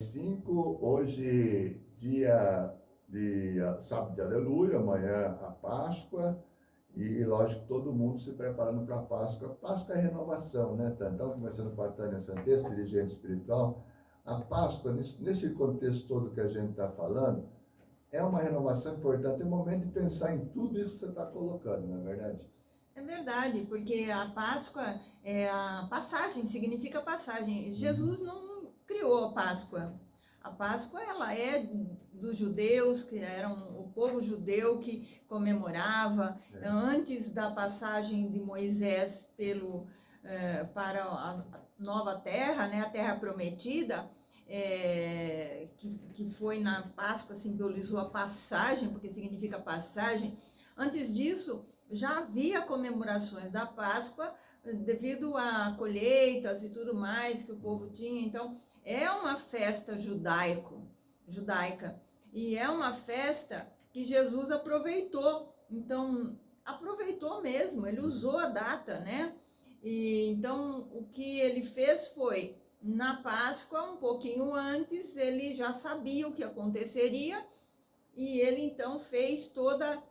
5, hoje dia de sábado de Aleluia, amanhã a Páscoa, e lógico, todo mundo se preparando para a Páscoa. Páscoa é renovação, né, Tânia? Estava conversando com a Tânia Santos, dirigente espiritual. A Páscoa, nesse contexto todo que a gente está falando, é uma renovação importante, é o momento de pensar em tudo isso que você está colocando, não é verdade? É verdade, porque a Páscoa é a passagem, significa passagem. Uhum. Jesus não criou a Páscoa. A Páscoa ela é dos judeus, que eram o povo judeu que comemorava É. antes da passagem de Moisés para a nova terra, né, a terra prometida, que foi na Páscoa, simbolizou a passagem, porque significa passagem. Antes disso, já havia comemorações da Páscoa devido a colheitas e tudo mais que o povo tinha. Então, é uma festa judaica. E é uma festa que Jesus aproveitou. Então, aproveitou mesmo, ele usou a data, né? E então, o que ele fez foi, na Páscoa, um pouquinho antes, ele já sabia o que aconteceria e ele então fez toda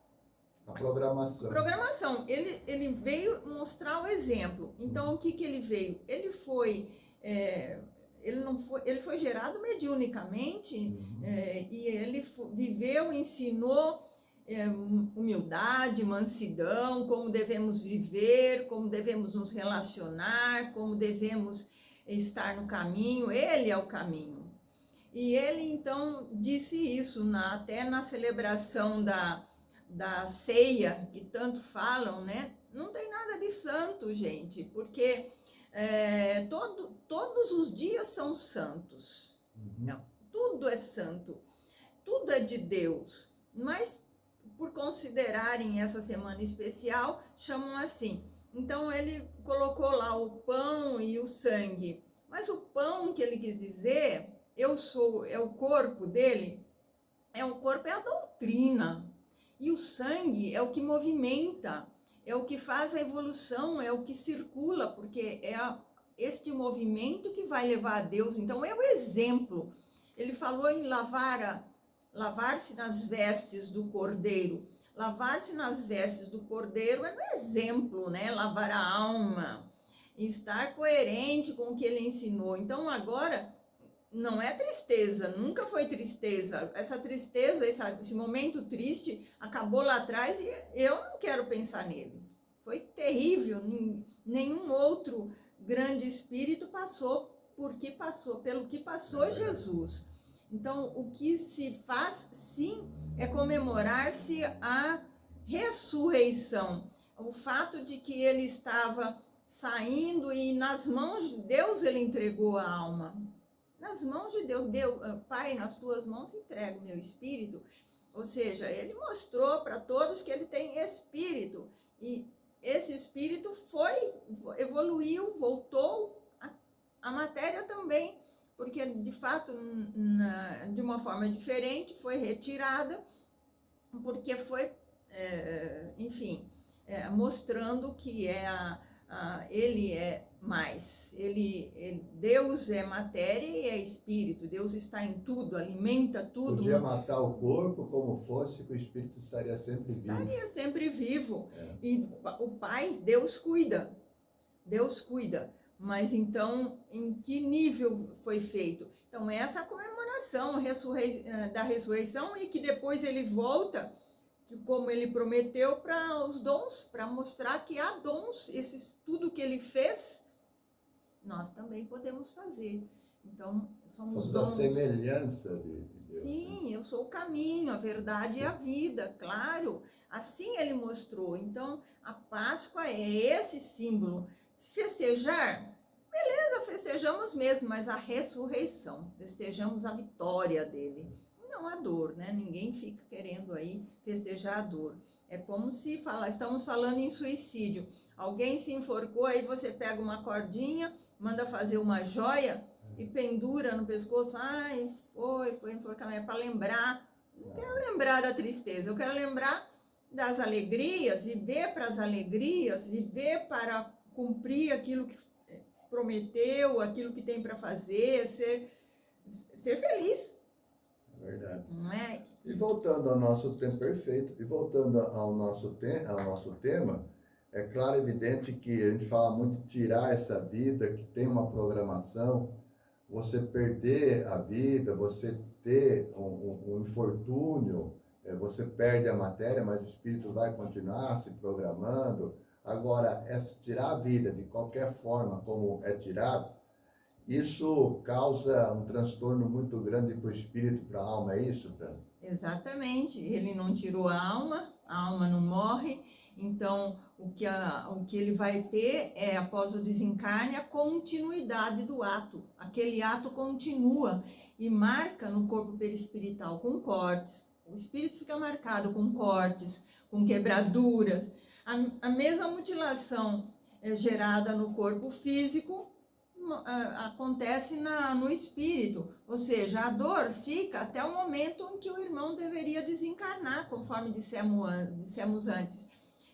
A programação. programação. Ele veio mostrar o exemplo. Então, o que, que ele veio? É, ele foi gerado mediunicamente Uhum. e ele viveu, ensinou humildade, mansidão, como devemos viver, como devemos nos relacionar, como devemos estar no caminho. Ele é o caminho. E ele então disse isso até na celebração da ceia, que tanto falam, né? Não tem nada de santo, gente, porque todos os dias são santos. Uhum. Não, tudo é santo, tudo é de Deus. Mas por considerarem essa semana especial, chamam assim. Então ele colocou lá o pão e o sangue. Mas o pão que ele quis dizer, eu sou, é o corpo dele, o corpo é a doutrina. E o sangue é o que movimenta, é o que faz a evolução, é o que circula, porque este movimento que vai levar a Deus. Então é o exemplo. Ele falou em lavar-se nas vestes do cordeiro. Lavar-se nas vestes do cordeiro é um exemplo, né? Lavar a alma, estar coerente com o que ele ensinou. Então agora não é tristeza, nunca foi tristeza. Essa tristeza, esse momento triste acabou lá atrás e eu não quero pensar nele. Foi terrível, nenhum outro grande espírito pelo que É passou verdade. Jesus. Então, o que se faz, sim, é comemorar-se a ressurreição. O fato de que ele estava saindo e nas mãos de Deus ele entregou a alma. Nas mãos de Deus, Pai, nas tuas mãos entrego o meu espírito. Ou seja, ele mostrou para todos que ele tem espírito. E esse espírito evoluiu, voltou a matéria também, porque de fato, de uma forma diferente, foi retirada, porque foi, enfim, mostrando que ele é mais. Deus é matéria e é espírito. Deus está em tudo, alimenta Podia tudo. matar o corpo como fosse, que o espírito estaria sempre vivo. Estaria sempre vivo. É. E o Pai, Deus cuida. Deus cuida. Mas então, em que nível foi feito? Então, essa comemoração da ressurreição e que depois ele volta, que como ele prometeu, para os dons, para mostrar que há dons, tudo que ele fez, nós também podemos fazer. Então, somos Somos a dons. semelhança de Deus, né? Sim, eu sou o caminho, a verdade e a vida, claro. Assim ele mostrou. Então, a Páscoa é esse símbolo. Se festejar, beleza, festejamos mesmo, mas a ressurreição, festejamos a vitória dele. Não a dor, né? Ninguém fica querendo aí festejar a dor. É como se estamos falando em suicídio. Alguém se enforcou, aí você pega uma cordinha, manda fazer uma joia e pendura no pescoço. Ai, foi enforcamento, é para lembrar. Não quero lembrar da tristeza, eu quero lembrar das alegrias, viver para as alegrias, viver para cumprir aquilo que prometeu, aquilo que tem para fazer, ser feliz. Verdade. Não é? E voltando ao nosso tempo perfeito, e voltando ao nosso tema, é claro, evidente que a gente fala muito de tirar essa vida, que tem uma programação, você perder a vida, você ter um infortúnio, você perde a matéria, mas o espírito vai continuar se programando. Agora, tirar a vida de qualquer forma como é tirado, isso causa um transtorno muito grande para o espírito, para a alma, é isso, Tânia? Exatamente. Ele não tirou a alma não morre. Então, o que ele vai ter é, após o desencarne, a continuidade do ato. Aquele ato continua e marca no corpo perispiritual com cortes. O espírito fica marcado com cortes, com quebraduras. A mesma mutilação gerada no corpo físico acontece no espírito, ou seja, a dor fica até o momento em que o irmão deveria desencarnar, conforme dissemos antes.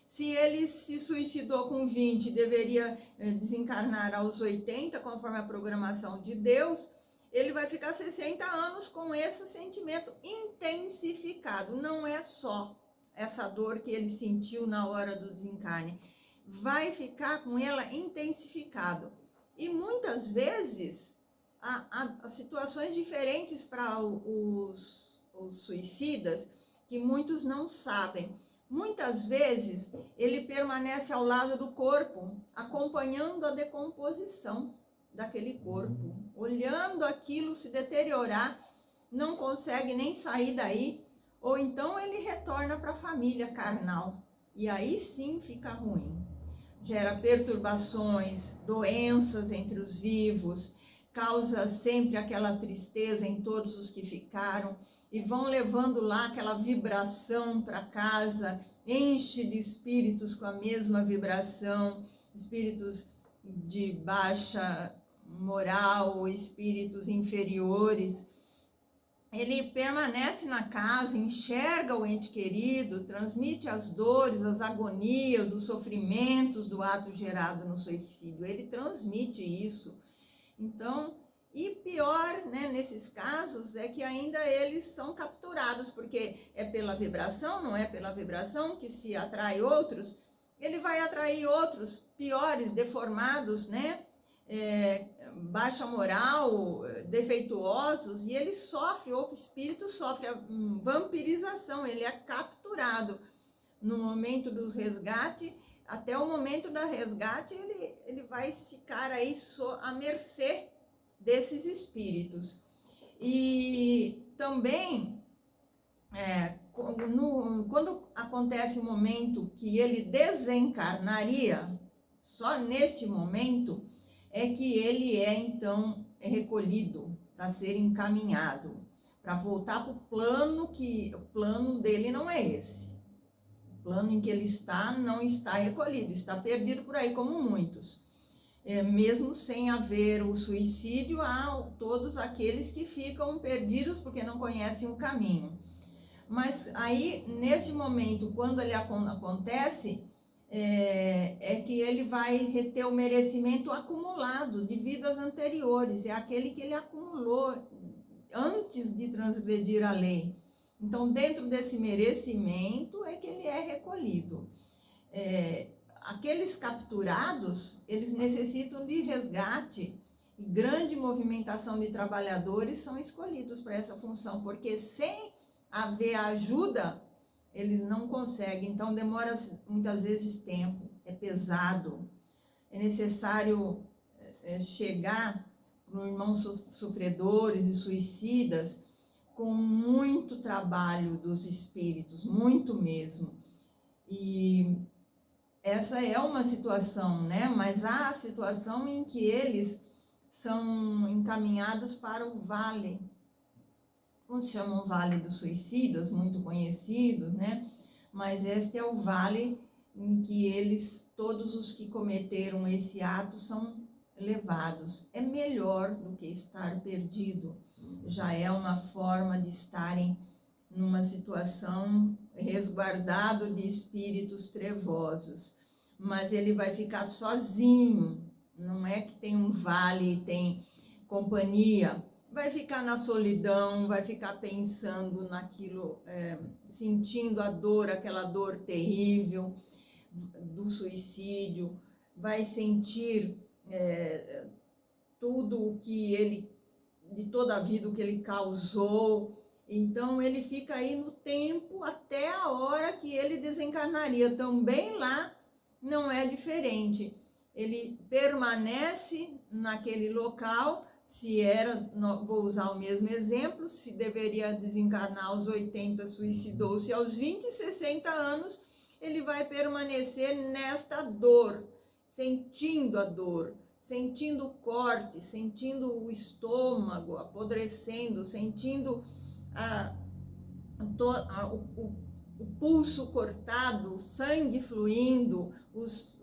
Se ele se suicidou com 20, deveria desencarnar aos 80, conforme a programação de Deus, ele vai ficar 60 anos com esse sentimento intensificado. Não é só essa dor que ele sentiu na hora do desencarne, vai ficar com ela intensificado. E muitas vezes há situações diferentes para os suicidas que muitos não sabem. Muitas vezes ele permanece ao lado do corpo, acompanhando a decomposição daquele corpo, olhando aquilo se deteriorar, não consegue nem sair daí, ou então ele retorna para a família carnal. E aí sim fica ruim. Gera perturbações, doenças entre os vivos, causa sempre aquela tristeza em todos os que ficaram e vão levando lá aquela vibração para casa, enche de espíritos com a mesma vibração, espíritos de baixa moral, espíritos inferiores. Ele permanece na casa, enxerga o ente querido, transmite as dores, as agonias, os sofrimentos do ato gerado no suicídio. Ele transmite isso. Então, e pior, né, nesses casos, é que ainda eles são capturados, porque é pela vibração, não é pela vibração que se atrai outros. Ele vai atrair outros piores, deformados, né? Baixa moral, defeituosos, e ele sofre, ou o espírito sofre a vampirização, ele é capturado no momento do resgate. Até o momento da resgate, ele vai ficar aí à mercê desses espíritos. E também, quando acontece o momento que ele desencarnaria, só neste momento é que ele então recolhido para ser encaminhado, para voltar para o plano, que o plano dele não é esse. O plano em que ele está não está recolhido, está perdido por aí, como muitos. Mesmo sem haver o suicídio, há todos aqueles que ficam perdidos porque não conhecem o caminho. Mas aí, neste momento, quando ele acontece, é que ele vai reter o merecimento acumulado de vidas anteriores, é aquele que ele acumulou antes de transgredir a lei. Então, dentro desse merecimento é que ele é recolhido. Aqueles capturados, eles necessitam de resgate, e grande movimentação de trabalhadores são escolhidos para essa função, porque sem haver ajuda, eles não conseguem, então demora muitas vezes tempo, é pesado, é necessário chegar para irmãos sofredores e suicidas com muito trabalho dos espíritos, muito mesmo. E essa é uma situação, né? Mas há a situação em que eles são encaminhados para o vale, uns chamam Vale dos Suicidas, muito conhecidos, né? Mas este é o vale em que todos os que cometeram esse ato são levados. É melhor do que estar perdido. Já é uma forma de estarem numa situação resguardado de espíritos trevosos. Mas ele vai ficar sozinho. Não é que tem um vale e tem companhia. vai ficar na solidão, vai ficar pensando naquilo, sentindo a dor, aquela dor terrível do suicídio, vai sentir tudo o que ele, de toda a vida, o que ele causou. Então ele fica aí no tempo até a hora que ele desencarnaria. Também lá não é diferente. Ele permanece naquele local. Se era, vou usar o mesmo exemplo, se deveria desencarnar aos 80, suicidou-se aos 20, 60 anos, ele vai permanecer nesta dor, sentindo a dor, sentindo o corte, sentindo o estômago apodrecendo, sentindo o pulso cortado, o sangue fluindo,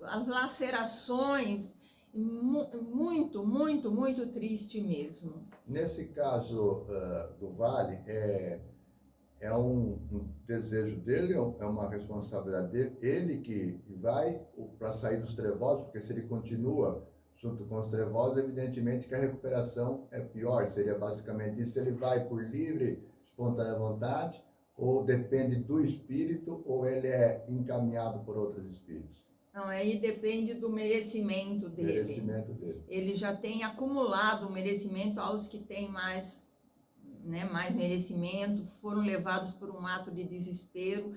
as lacerações. Muito, muito, muito triste mesmo. Nesse caso do Vale, é um desejo dele, é uma responsabilidade dele, ele que vai para sair dos trevosos, porque se ele continua junto com os trevosos, evidentemente que a recuperação é pior. Seria basicamente isso. Ele vai por livre, espontânea vontade, ou depende do espírito, ou ele é encaminhado por outros espíritos? Não, aí depende do merecimento dele. Merecimento dele. Ele já tem acumulado o merecimento aos que têm mais merecimento, foram levados por um ato de desespero,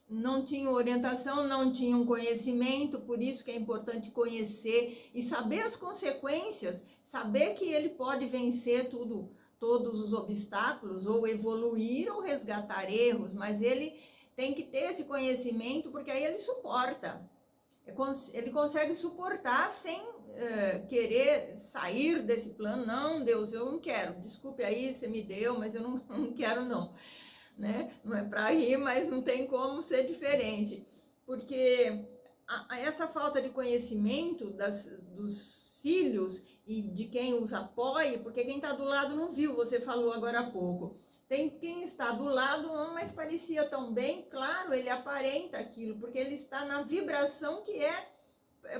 não tinham orientação, não tinham conhecimento, por isso que é importante conhecer e saber as consequências, saber que ele pode vencer todos os obstáculos, ou evoluir, ou resgatar erros, mas ele tem que ter esse conhecimento, porque aí ele suporta. Ele consegue suportar sem querer sair desse plano. Não, Deus, eu não quero. Desculpe aí, você me deu, mas eu não quero não. Né? Não é para rir, mas não tem como ser diferente. Porque essa falta de conhecimento dos filhos e de quem os apoia, porque quem está do lado não viu, você falou agora há pouco. Tem quem está do lado, mas parecia tão bem, claro, ele aparenta aquilo, porque ele está na vibração que é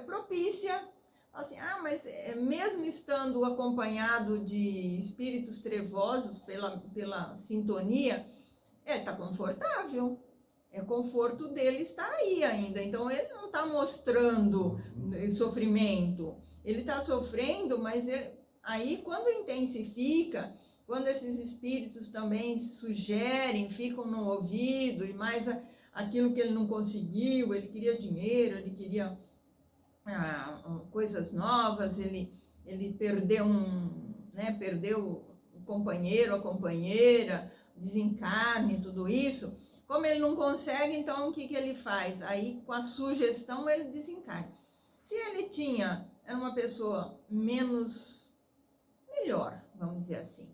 propícia. Assim, mas mesmo estando acompanhado de espíritos trevosos pela sintonia, está confortável. O conforto dele está aí ainda, então ele não está mostrando sofrimento. Ele está sofrendo, mas aí quando intensifica, quando esses espíritos também sugerem, ficam no ouvido, e mais aquilo que ele não conseguiu, ele queria dinheiro, ele queria coisas novas, ele perdeu perdeu o companheiro, a companheira, desencarne, tudo isso. Como ele não consegue, então o que ele faz? Aí com a sugestão ele desencarna. Se ele era uma pessoa melhor, vamos dizer assim.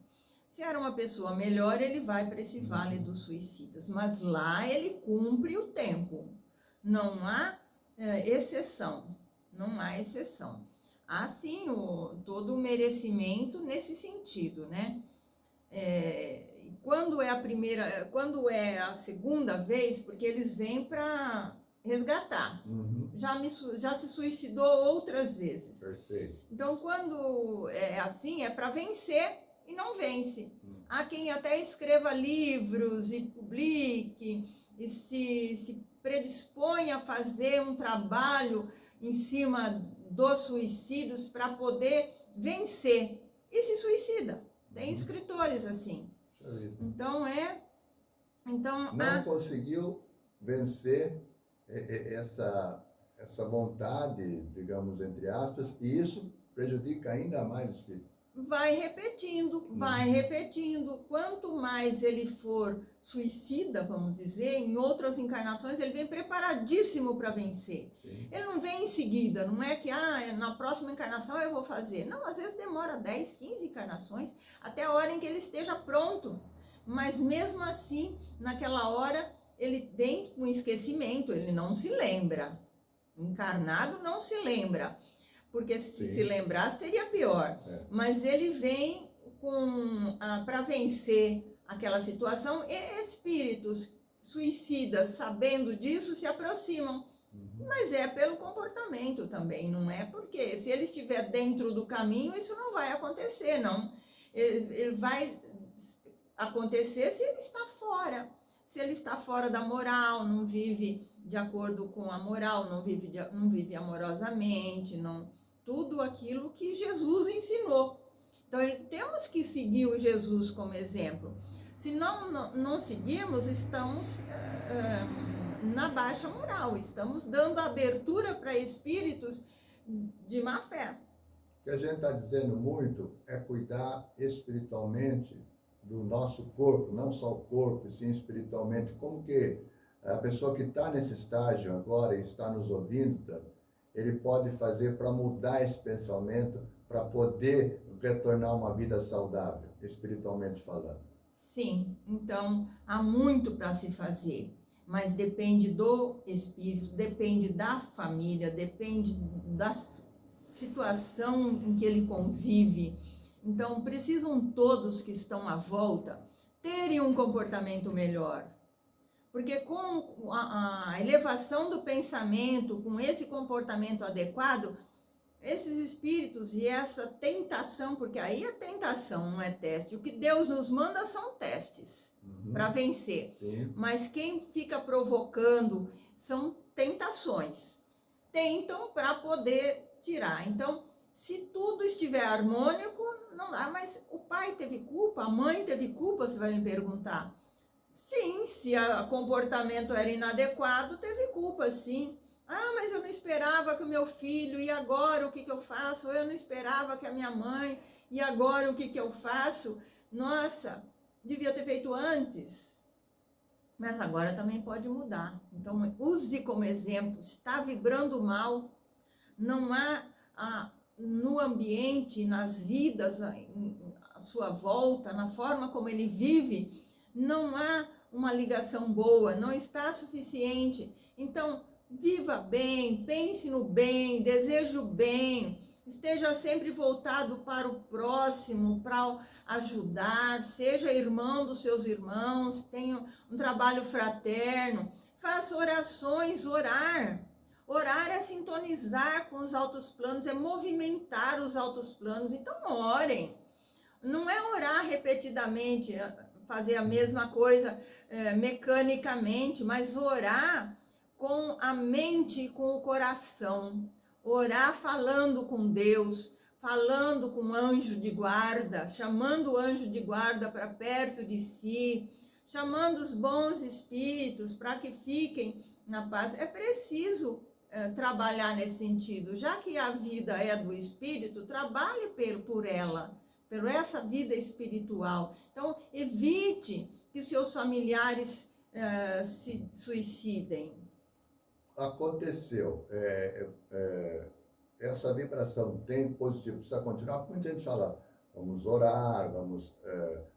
Se era uma pessoa melhor, ele vai para esse vale dos suicidas. Mas lá ele cumpre o tempo. Não há exceção. Não há exceção. Há sim todo o merecimento nesse sentido, né? Quando é a segunda vez, porque eles vêm para resgatar. Uhum. Já se suicidou outras vezes. Perfeito. Então, quando é assim, é para vencer e não vence. Há quem até escreva livros e publique e se predispõe a fazer um trabalho em cima dos suicídios para poder vencer e se suicida. Tem escritores assim. Então não conseguiu vencer essa vontade, digamos, entre aspas, e isso prejudica ainda mais o espírito. Vai repetindo. Quanto mais ele for suicida, vamos dizer, em outras encarnações, ele vem preparadíssimo para vencer. Sim. Ele não vem em seguida, não é que na próxima encarnação eu vou fazer. Não, às vezes demora 10, 15 encarnações, até a hora em que ele esteja pronto. Mas mesmo assim, naquela hora, ele vem com esquecimento, ele não se lembra. Encarnado não se lembra. Porque se lembrar seria pior. Mas ele vem para vencer aquela situação, e espíritos suicidas, sabendo disso, se aproximam. Mas é pelo comportamento também, não é porque se ele estiver dentro do caminho, isso não vai acontecer, não. ele vai acontecer se ele está fora. Se ele está fora da moral, não vive de acordo com a moral, não vive amorosamente, tudo aquilo que Jesus ensinou. Então, temos que seguir o Jesus como exemplo. Se não seguirmos, estamos na baixa moral, estamos dando abertura para espíritos de má fé. O que a gente está dizendo muito é cuidar espiritualmente do nosso corpo, não só o corpo, sim espiritualmente. Como que a pessoa que está nesse estágio agora e está nos ouvindo, ele pode fazer para mudar esse pensamento, para poder retornar uma vida saudável, espiritualmente falando? Sim, então há muito para se fazer, mas depende do espírito, depende da família, depende da situação em que ele convive. Então, precisam todos que estão à volta terem um comportamento melhor. Porque com a elevação do pensamento, com esse comportamento adequado, esses espíritos e essa tentação, porque aí a tentação não é teste, o que Deus nos manda são testes para vencer. Sim. Mas quem fica provocando são tentações. Tentam para poder tirar. Então, se tudo estiver harmônico, não dá. Mas o pai teve culpa, a mãe teve culpa, você vai me perguntar. Sim, se o comportamento era inadequado, teve culpa, sim. Ah, mas eu não esperava que o meu filho, e agora o que eu faço? Eu não esperava que a minha mãe, e agora o que eu faço? Nossa, devia ter feito antes. Mas agora também pode mudar. Então, use como exemplo. Está vibrando mal, não há no ambiente, nas vidas, à sua volta, na forma como ele vive, não há uma ligação boa, não está suficiente. Então, viva bem, pense no bem, deseje o bem, esteja sempre voltado para o próximo, para ajudar, seja irmão dos seus irmãos, tenha um trabalho fraterno, faça orações, orar. Orar é sintonizar com os altos planos, é movimentar os altos planos. Então, orem. Não é orar repetidamente, fazer a mesma coisa mecanicamente, mas orar com a mente e com o coração. Orar falando com Deus, falando com o anjo de guarda, chamando o anjo de guarda para perto de si, chamando os bons espíritos para que fiquem na paz. É preciso trabalhar nesse sentido. Já que a vida é do espírito, trabalhe por ela, por essa vida espiritual. Então, evite que seus familiares se suicidem. Aconteceu. Essa vibração tem positivo, precisa continuar, porque muita gente fala, vamos orar, vamos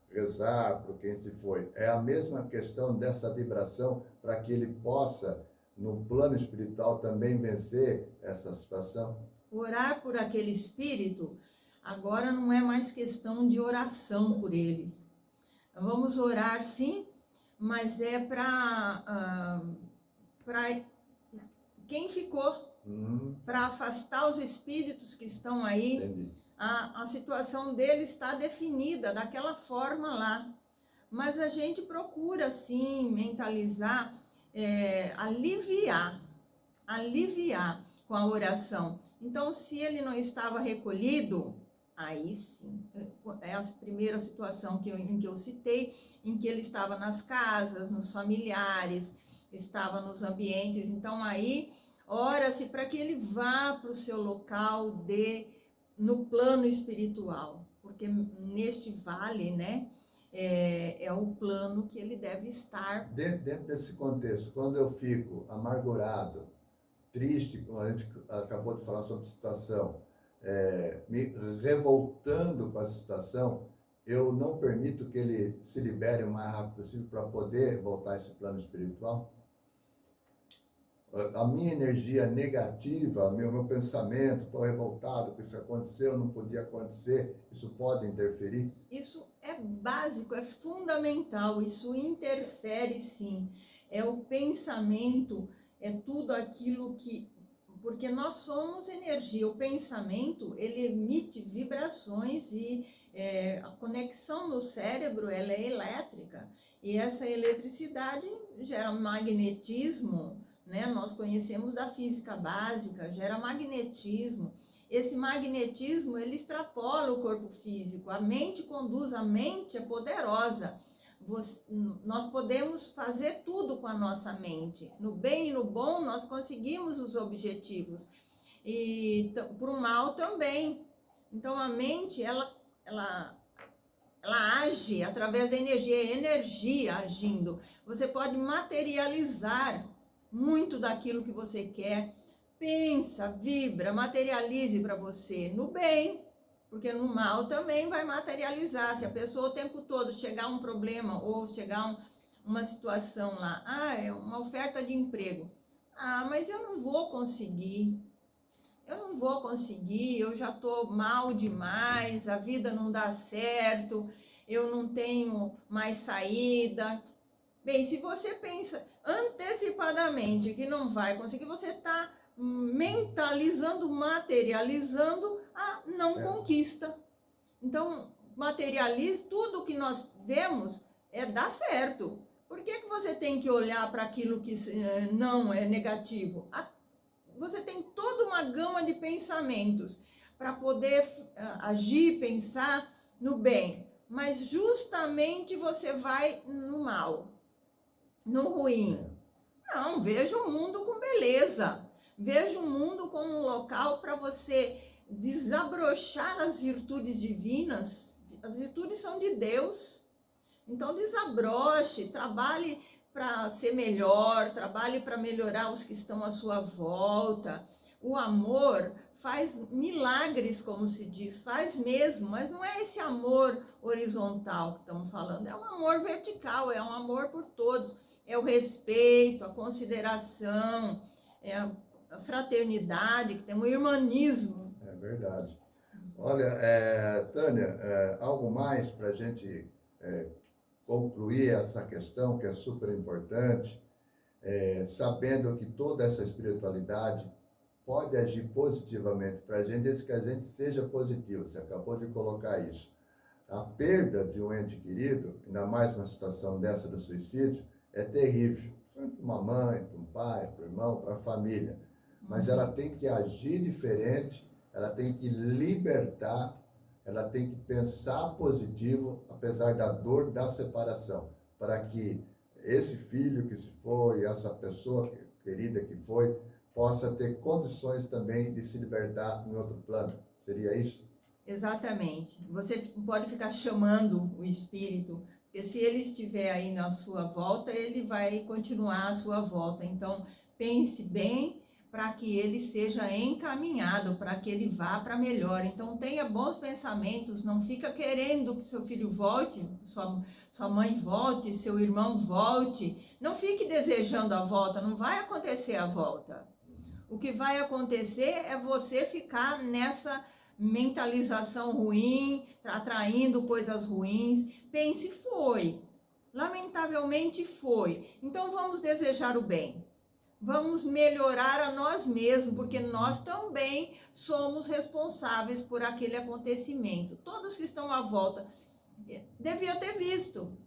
rezar por quem se foi. É a mesma questão dessa vibração para que ele possa, no plano espiritual, também vencer essa situação? Orar por aquele espírito, agora não é mais questão de oração por ele. Vamos orar sim, mas é para quem ficou, para afastar os espíritos que estão aí. Entendi. A situação dele está definida daquela forma lá. Mas a gente procura, sim, mentalizar, aliviar com a oração. Então, se ele não estava recolhido, aí sim, é a primeira situação em que eu citei, em que ele estava nas casas, nos familiares, estava nos ambientes. Então, aí, ora-se para que ele vá para o seu local no plano espiritual, porque neste vale, né, é o plano que ele deve estar. Dentro desse contexto, quando eu fico amargurado, triste, como a gente acabou de falar sobre a situação, me revoltando com a situação, eu não permito que ele se libere o mais rápido possível para poder voltar a esse plano espiritual? A minha energia negativa, meu pensamento, estou revoltado com isso que aconteceu, não podia acontecer, isso pode interferir? Isso é básico, é fundamental, isso interfere sim. É o pensamento, é tudo aquilo que... Porque nós somos energia, o pensamento, ele emite vibrações e A conexão no cérebro, ela é elétrica, e essa eletricidade gera magnetismo, né? Nós conhecemos da física básica, gera magnetismo. Esse magnetismo, ele extrapola o corpo físico, a mente conduz, a mente é poderosa. Nós podemos fazer tudo com a nossa mente. No bem e no bom, nós conseguimos os objetivos. E para o mal também. Então, a mente, ela age através da energia, é energia agindo. Você pode materializar muito daquilo que você quer. Pensa, vibra, materialize para você no bem, porque no mal também vai materializar. Se a pessoa o tempo todo chegar um problema ou chegar uma situação lá, é uma oferta de emprego. Mas eu não vou conseguir. Eu já estou mal demais, a vida não dá certo, eu não tenho mais saída. Bem, se você pensa antecipadamente que não vai conseguir, você está mentalizando, materializando a não conquista. Então, materialize tudo que nós vemos, dá certo. Por que você tem que olhar para aquilo que não é negativo? Você tem toda uma gama de pensamentos para poder agir, pensar no bem. Mas justamente você vai no mal, no ruim. Não, veja o mundo com beleza. Veja o mundo como um local para você desabrochar as virtudes divinas. As virtudes são de Deus. Então desabroche, trabalhe para ser melhor, trabalhe para melhorar os que estão à sua volta. O amor faz milagres, como se diz, faz mesmo, mas não é esse amor horizontal que estamos falando, é um amor vertical, é um amor por todos, é o respeito, a consideração, é a fraternidade, que tem um irmanismo. É verdade. Olha, Tânia, algo mais para a gente concluir essa questão que é super importante, sabendo que toda essa espiritualidade pode agir positivamente para a gente, desde que a gente seja positivo. Você acabou de colocar isso. A perda de um ente querido, ainda mais numa situação dessa do suicídio, é terrível. Tanto para uma mãe, para um pai, para o irmão, para a família. Mas ela tem que agir diferente, ela tem que libertar, ela tem que pensar positivo, apesar da dor da separação, para que esse filho que se foi, essa pessoa querida que foi, possa ter condições também de se libertar em outro plano. Seria isso? Exatamente. Você pode ficar chamando o espírito, porque se ele estiver aí na sua volta, ele vai continuar à sua volta. Então, pense bem para que ele seja encaminhado, para que ele vá para melhor. Então, tenha bons pensamentos, não fica querendo que seu filho volte, sua mãe volte, seu irmão volte. Não fique desejando a volta, não vai acontecer a volta. O que vai acontecer é você ficar nessa mentalização ruim, atraindo coisas ruins. Pense, foi. Lamentavelmente foi. Então, vamos desejar o bem. Vamos melhorar a nós mesmos, porque nós também somos responsáveis por aquele acontecimento. Todos que estão à volta devia ter visto.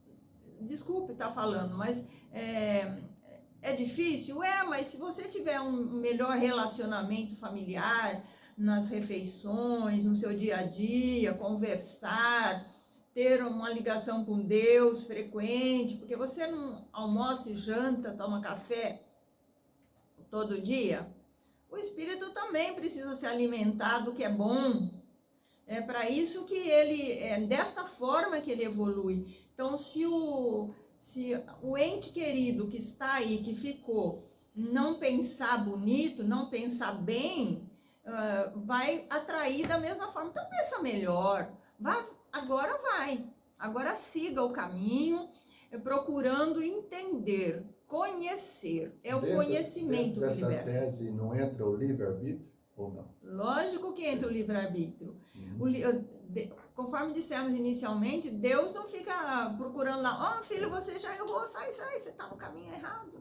Desculpe estar falando, mas é difícil? Mas se você tiver um melhor relacionamento familiar, nas refeições, no seu dia a dia, conversar, ter uma ligação com Deus frequente, porque você não almoça e janta, toma café todo dia, o espírito também precisa se alimentar do que é bom. É para isso que ele, desta forma que ele evolui. Então, se o ente querido que está aí, que ficou, não pensar bonito, não pensar bem, vai atrair da mesma forma. Então, pensa melhor. Agora siga o caminho, procurando entender, conhecer. É o conhecimento que liberta. Dessa tese não entra o livre-arbítrio ou não? Lógico que entra o livre-arbítrio. Conforme dissemos inicialmente, Deus não fica procurando lá, filho, você já errou, sai, você está no caminho errado.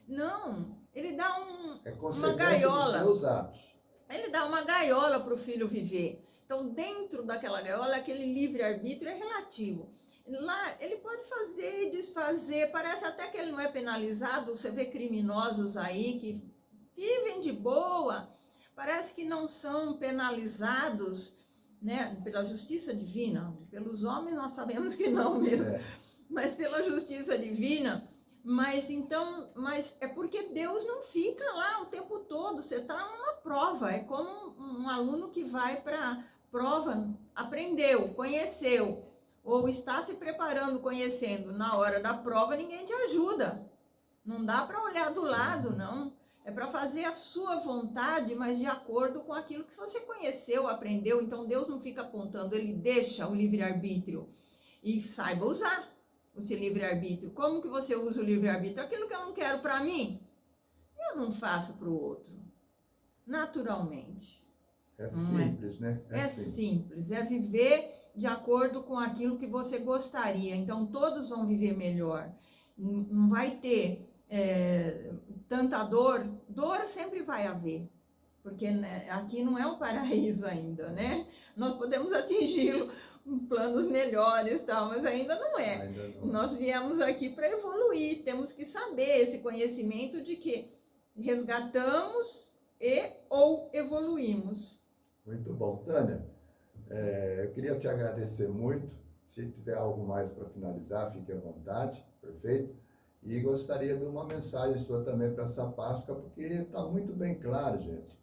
Não. Ele dá uma gaiola. Dos seus atos. Ele dá uma gaiola para o filho viver. Então, dentro daquela gaiola, aquele livre-arbítrio é relativo. Lá, ele pode fazer e desfazer, parece até que ele não é penalizado. Você vê criminosos aí que vivem de boa, parece que não são penalizados, né, pela justiça divina. Pelos homens nós sabemos que não mesmo, mas pela justiça divina. Mas então, mas é porque Deus não fica lá o tempo todo. Você está numa prova, é como um aluno que vai para prova, aprendeu, conheceu, ou está se preparando, conhecendo. Na hora da prova ninguém te ajuda. Não dá para olhar do lado, não. É para fazer a sua vontade, mas de acordo com aquilo que você conheceu, aprendeu. Então Deus não fica apontando, ele deixa o livre-arbítrio. E saiba usar o seu livre-arbítrio. Como que você usa o livre-arbítrio? Aquilo que eu não quero para mim, eu não faço para o outro. Naturalmente. É simples, né? É simples. É viver de acordo com aquilo que você gostaria. Então todos vão viver melhor. Não vai ter tanta dor. Dor sempre vai haver. Porque, né, aqui não é um paraíso ainda, né? Nós podemos atingi-lo em planos melhores, tal, mas ainda não é. Ainda não. Nós viemos aqui para evoluir, temos que saber esse conhecimento de que resgatamos e ou evoluímos. Muito bom. Tânia, eu queria te agradecer muito. Se tiver algo mais para finalizar, fique à vontade, perfeito? E gostaria de uma mensagem sua também para essa Páscoa, porque está muito bem claro, gente.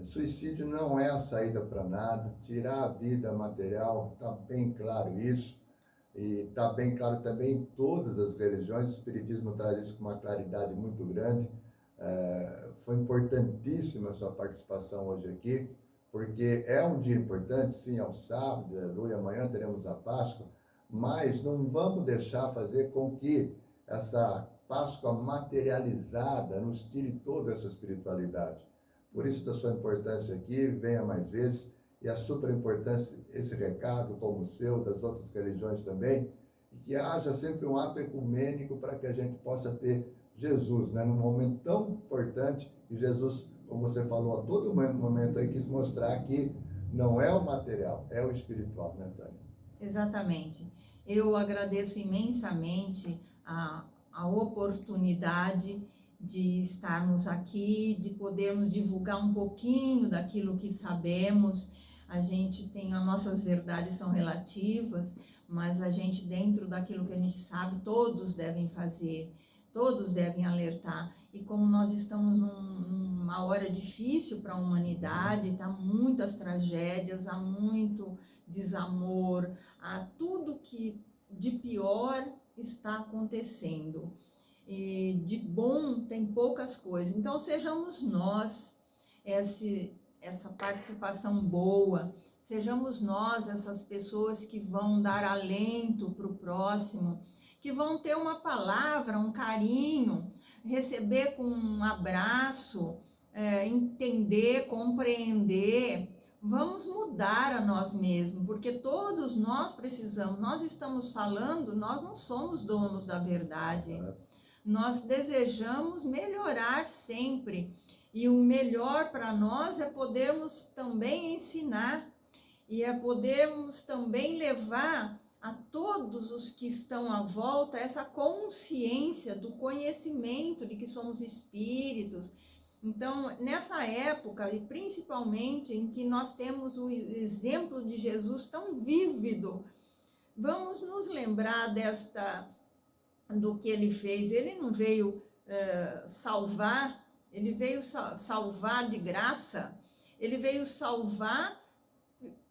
Suicídio não é a saída para nada, tirar a vida material, está bem claro isso, e está bem claro também em todas as religiões. O Espiritismo traz isso com uma claridade muito grande. Foi importantíssima a sua participação hoje aqui, porque é um dia importante, sim, é o sábado, aleluia, amanhã teremos a Páscoa, mas não vamos deixar fazer com que essa Páscoa materializada nos tire toda essa espiritualidade. Por isso da sua importância aqui, venha mais vezes, e a super importância, esse recado, como o seu, das outras religiões também, e que haja sempre um ato ecumênico para que a gente possa ter Jesus, né? Num momento tão importante, e Jesus, como você falou, a todo momento aí quis mostrar que não é o material, é o espiritual, né, Tânia? Exatamente. Eu agradeço imensamente a oportunidade de estarmos aqui, de podermos divulgar um pouquinho daquilo que sabemos. A gente tem, as nossas verdades são relativas, mas a gente, dentro daquilo que a gente sabe, todos devem fazer, todos devem alertar. E como nós estamos numa hora difícil para a humanidade, há muitas tragédias, há muito desamor, há tudo que de pior está acontecendo. E de bom tem poucas coisas. Então sejamos nós essa participação boa, sejamos nós essas pessoas que vão dar alento para o próximo, que vão ter uma palavra, um carinho, receber com um abraço, entender, compreender. Vamos mudar a nós mesmos, porque todos nós precisamos. Nós estamos falando, nós não somos donos da verdade. Nós desejamos melhorar sempre, e o melhor para nós é podermos também ensinar, e é podermos também levar a todos os que estão à volta essa consciência do conhecimento de que somos espíritos. Então, nessa época, e principalmente em que nós temos o exemplo de Jesus tão vívido, vamos nos lembrar do que ele fez. Ele não veio salvar, ele veio salvar de graça, ele veio salvar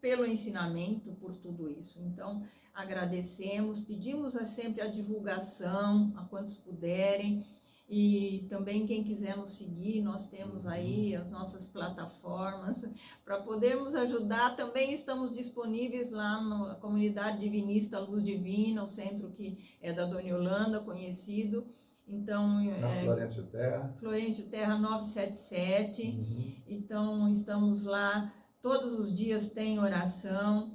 pelo ensinamento, por tudo isso. Então, agradecemos, pedimos sempre a divulgação, a quantos puderem, e também quem quiser nos seguir, nós temos aí as nossas plataformas para podermos ajudar. Também estamos disponíveis lá na comunidade divinista Luz Divina, o centro que é da Dona Yolanda, conhecido. Então, na Florencio Terra. Florencio Terra 977. Então, estamos lá, todos os dias tem oração.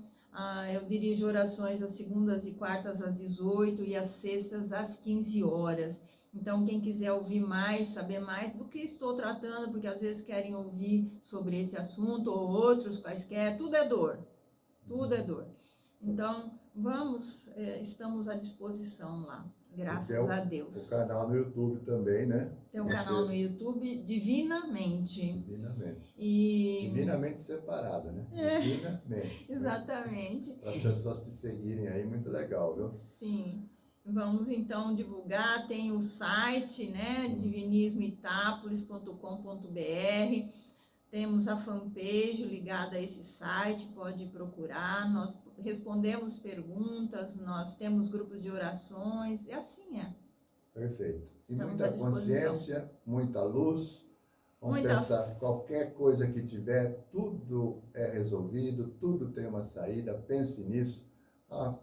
Eu dirijo orações às segundas e quartas às 18 e às sextas às 15 horas. Então, quem quiser ouvir mais, saber mais do que estou tratando, porque às vezes querem ouvir sobre esse assunto ou outros quaisquer, tudo é dor. tudo é dor. Então, estamos à disposição lá, graças a Deus. O canal no YouTube também, né? Tem um canal no YouTube, Divinamente. Divinamente. E... Divinamente separado, né? Divinamente. Exatamente. Para as pessoas te seguirem aí, muito legal, viu? Sim. Vamos então divulgar, tem o site, né, divinismoitápolis.com.br, temos a fanpage ligada a esse site, pode procurar, nós respondemos perguntas, nós temos grupos de orações, e assim é. Perfeito. E Estamos muita à disposição. consciência, muita luz. Vamos Muita- pensar, qualquer coisa que tiver, tudo é resolvido, tudo tem uma saída, pense nisso. A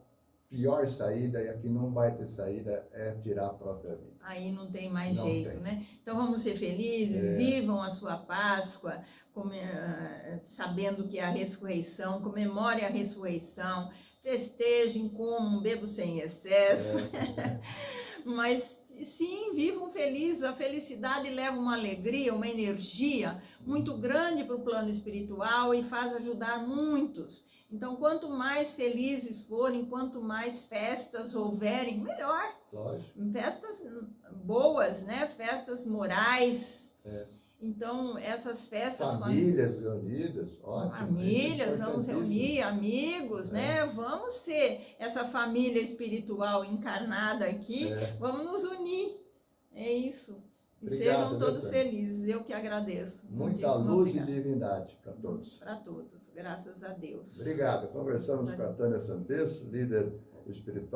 pior saída, e a que não vai ter saída, é tirar a própria vida. Aí não tem mais Não jeito, tem. né? Então vamos ser felizes, vivam a sua Páscoa, sabendo que é a ressurreição, comemore a ressurreição, festejem, comam, bebam sem excesso, mas sim, vivam felizes, a felicidade leva uma alegria, uma energia muito grande para o plano espiritual e faz ajudar muitos. Então, quanto mais felizes forem, quanto mais festas houverem, melhor. Lógico. Festas boas, né? Festas morais. Então, essas festas... Famílias reunidas, ótimo. Famílias, vamos Importantíssimo. reunir amigos, né? Vamos ser essa família espiritual encarnada aqui. Vamos nos unir. É isso. E Obrigado, sejam todos Tânia. felizes. Eu que agradeço. Muita Muitíssimo luz obrigada. e divindade para todos. Para todos. Graças a Deus. Obrigado. Conversamos com a Tânia Santos, líder espiritual.